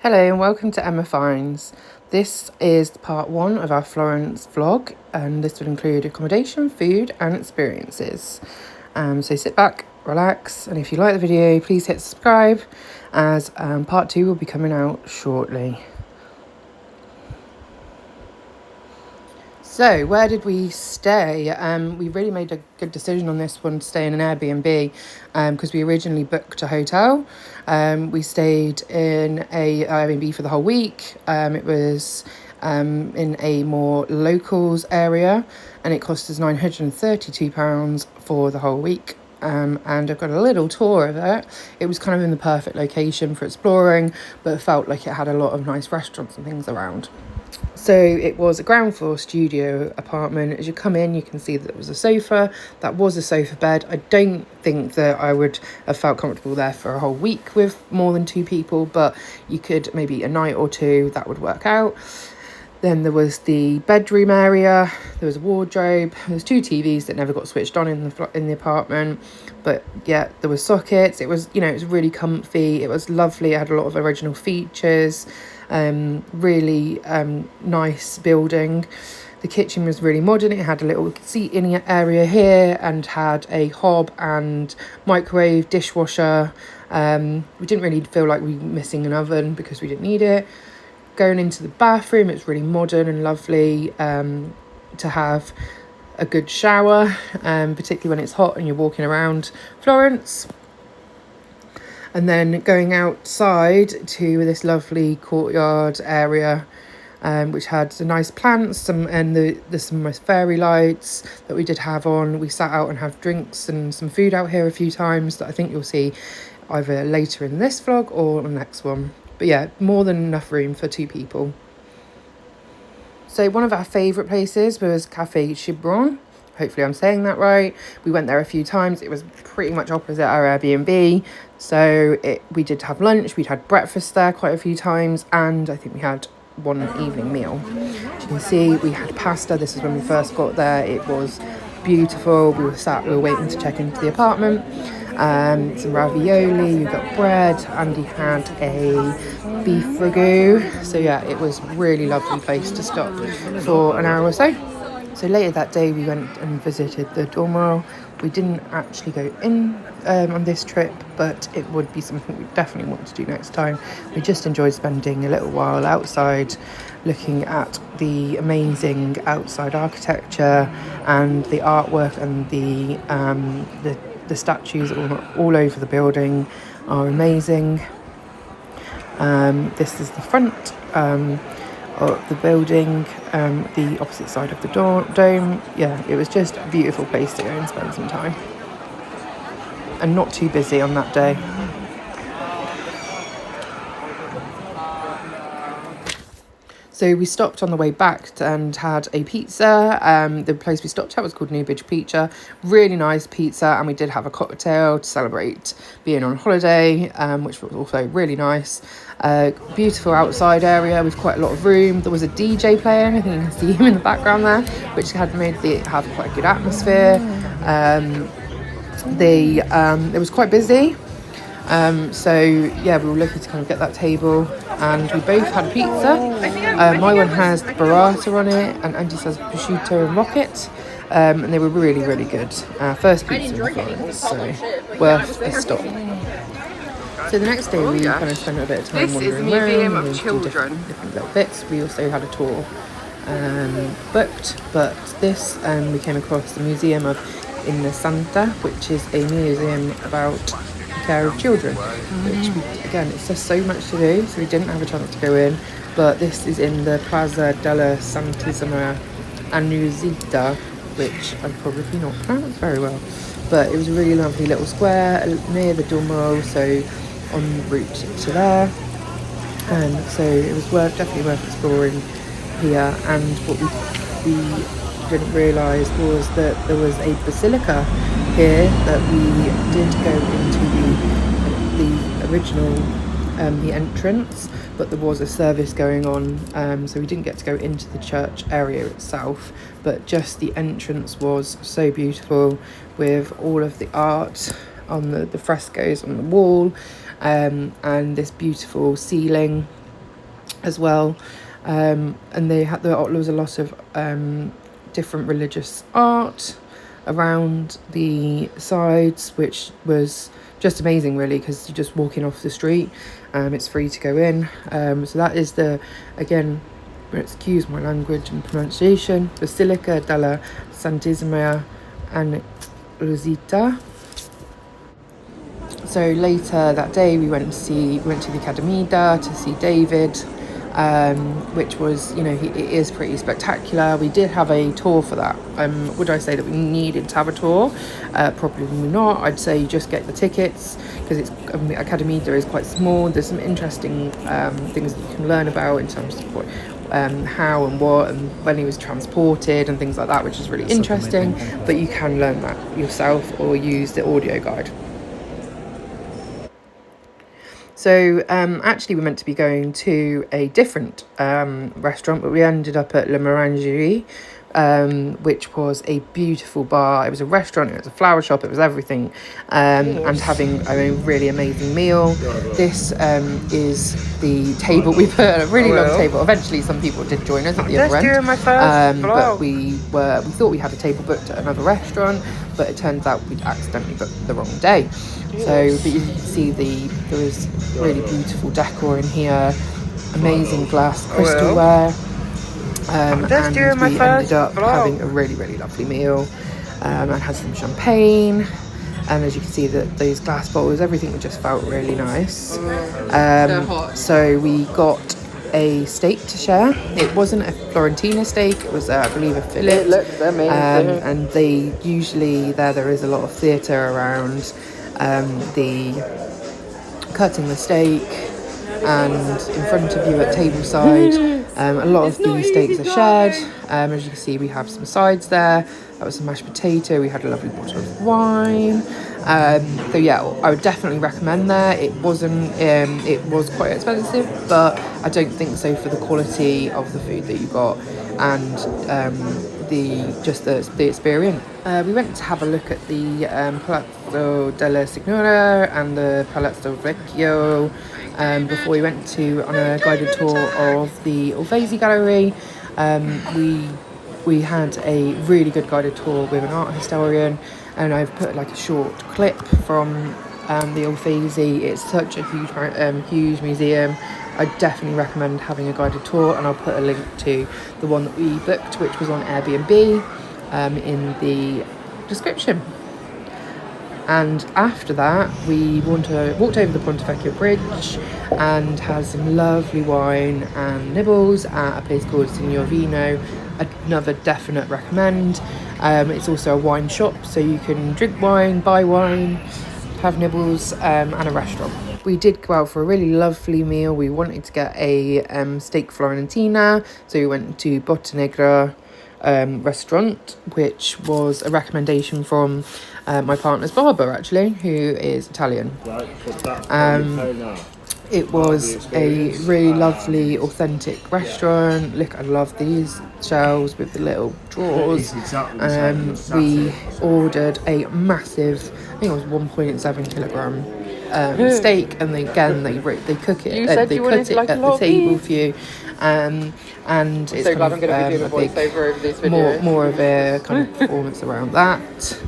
Hello and welcome to Emma Finds. This is part one of our Florence vlog, and this will include accommodation, food and experiences. So sit back, relax, and if you like the video, please hit subscribe, as part two will be coming out shortly. So where did we stay? We really made a good decision on this one to stay in an Airbnb because we originally booked a hotel. We stayed in a Airbnb for the whole week. It was in a more locals area, and it cost us £932 for the whole week. And I've got a little tour of it. It was kind of in the perfect location for exploring, but it felt like it had a lot of nice restaurants and things around. So it was a ground floor studio apartment. As you come in, you can see that there was a sofa. That was a sofa bed. I don't think that I would have felt comfortable there for a whole week with more than two people, but you could maybe a night or two, that would work out. Then there was the bedroom area. There was a wardrobe. There was two TVs that never got switched on in the apartment, but yeah, there was sockets. It was, it was really comfy. It was lovely. It had a lot of original features. Really nice building. The kitchen was really modern. It had a little seating area here and had a hob and microwave, dishwasher. We didn't really feel like we were missing an oven because we didn't need it. Going into the bathroom, it's really modern and lovely to have a good shower, particularly when it's hot and you're walking around Florence. And then going outside to this lovely courtyard area, which had some nice plants, there's some nice fairy lights that we did have on. We sat out and had drinks and some food out here a few times that I think you'll see either later in this vlog or the next one. But yeah, more than enough room for two people. So one of our favourite places was Cafe Chibron. Hopefully I'm saying that right. We went there a few times. It was pretty much opposite our Airbnb. So we did have lunch. We'd had breakfast there quite a few times. And I think we had one evening meal. As you can see, we had pasta. This is when we first got there. It was beautiful. We were waiting to check into the apartment. Some ravioli, you got bread, and he had a beef ragu. So yeah, it was a really lovely place to stop for an hour or so. So later that day we went and visited the Duomo. We didn't actually go in on this trip, but it would be something we definitely want to do next time. We just enjoyed spending a little while outside looking at the amazing outside architecture and the artwork, and the statues all over the building are amazing. This is the front of the building, the opposite side of the dome. Yeah, it was just a beautiful place to go and spend some time, and not too busy on that day. So we stopped on the way back and had a pizza. The place we stopped at was called Newbridge Pizza. Really nice pizza, and we did have a cocktail to celebrate being on holiday, which was also really nice. Beautiful outside area with quite a lot of room. There was a DJ playing. I think you can see him in the background there, which had made it have quite a good atmosphere. It was quite busy. So yeah, we were lucky to kind of get that table, and we both had a pizza. My one has burrata on it, and Andy's has prosciutto and rocket, and they were really, really good. First pizza in Florence, so worth a stop. So the next day we kind of spent a bit of time wandering around. This is a museum of children. Different little bits. We also had a tour booked, but this we came across the Museum of Innocenta, which is a museum about care of children, which again, it's just so much to do, so we didn't have a chance to go in. But this is in the Plaza della Santissima Annunziata, which I'm probably not pronounced very well, but it was a really lovely little square near the Duomo, so en route to there. And so it was definitely worth exploring here. And what we didn't realise was that there was a basilica here that we did go into the original the entrance, but there was a service going on, so we didn't get to go into the church area itself, but just the entrance was so beautiful with all of the art on the frescoes on the wall, and this beautiful ceiling as well. And there was a lot of different religious art around the sides, which was just amazing, really, because you're just walking off the street. It's free to go in. So that is again, excuse my language and pronunciation, Basilica della Santissima Annunziata. So later that day we went to the Accommodation to see David, which was, it is pretty spectacular. We did have a tour for that. Would I say that we needed to have a tour? Probably not. I'd say you just get the tickets, because the Accommodation is quite small. There's some interesting things that you can learn about in terms of what, how and what and when he was transported and things like that, which is really interesting. But you can learn that yourself or use the audio guide. So actually we meant to be going to a different restaurant, but we ended up at La Merangerie, which was a beautiful bar. It was a restaurant, it was a flower shop, it was everything, and having a really amazing meal. This is the table. We put a really long table. Eventually some people did join us at the other end, but we thought we had a table booked at another restaurant, but it turns out we'd accidentally booked the wrong day. So, but you can see there was really beautiful decor in here, amazing glass crystalware, and we ended up having a really, really lovely meal, and had some champagne, and as you can see, that those glass bowls, everything just felt really nice. So we got a steak to share. It wasn't a Florentina steak, it was I believe a fillet. It looks amazing. And they usually there is a lot of theatre around the cutting the steak, and in front of you at tableside, a lot of the steaks are shared. As you can see, we have some sides there. That was some mashed potato. We had a lovely bottle of wine. So yeah, I would definitely recommend there. It was quite expensive, but I don't think so for the quality of the food that you got, and the experience. We went to have a look at the Palazzo della Signora and the Palazzo Vecchio before we went on a guided tour of the Uffizi Gallery. We had a really good guided tour with an art historian, and I've put like a short clip from the Uffizi. It's such a huge museum. I definitely recommend having a guided tour, and I'll put a link to the one that we booked, which was on Airbnb, in the description. And after that, we walked over the Ponte Vecchio Bridge and had some lovely wine and nibbles at a place called Signor Vino. Another definite recommend. It's also a wine shop, so you can drink wine, buy wine, have nibbles, and a restaurant. We did go out for a really lovely meal. We wanted to get a steak Florentina, so we went to Bottanegra restaurant, which was a recommendation from my partner's barber, actually, who is Italian. It was a really lovely, authentic restaurant. Look, I love these shelves with the little drawers. We ordered a massive, I think it was 1.7 kilogram steak, and they cook it. They cut it at the table for you. And it's so glad I'm going to be doing a voiceover over this video. More of a kind of performance around that.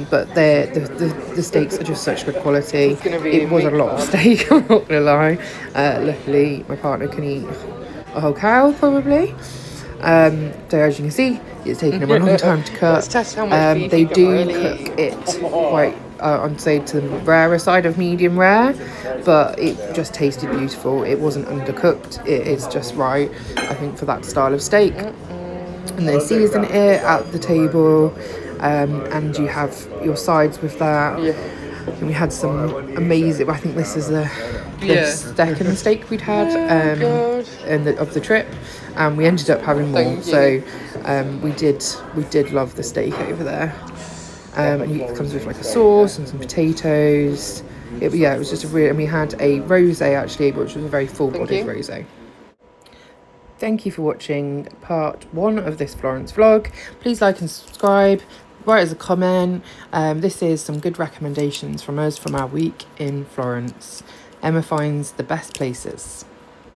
But the steaks are just such good quality. It was a lot of steak, I'm not gonna lie. Luckily my partner can eat a whole cow probably. So as you can see, it's taken them a long time to cut. Let's test how much they do cook it quite I'd say to the rarer side of medium rare, but it just tasted beautiful. It wasn't undercooked, it is just right, I think, for that style of steak. And they season it at the table, and you have your sides with that. And we had some amazing, I think this is the second steak we'd had of the trip, and we ended up having more. So we did love the steak over there. And it comes with like a sauce and some potatoes. It was just and we had a rosé actually, which was a very full-bodied rosé. Thank you for watching part 1 of this Florence vlog. Please like and subscribe, write us a comment. This is some good recommendations from us from our week in Florence. Emma finds the best places.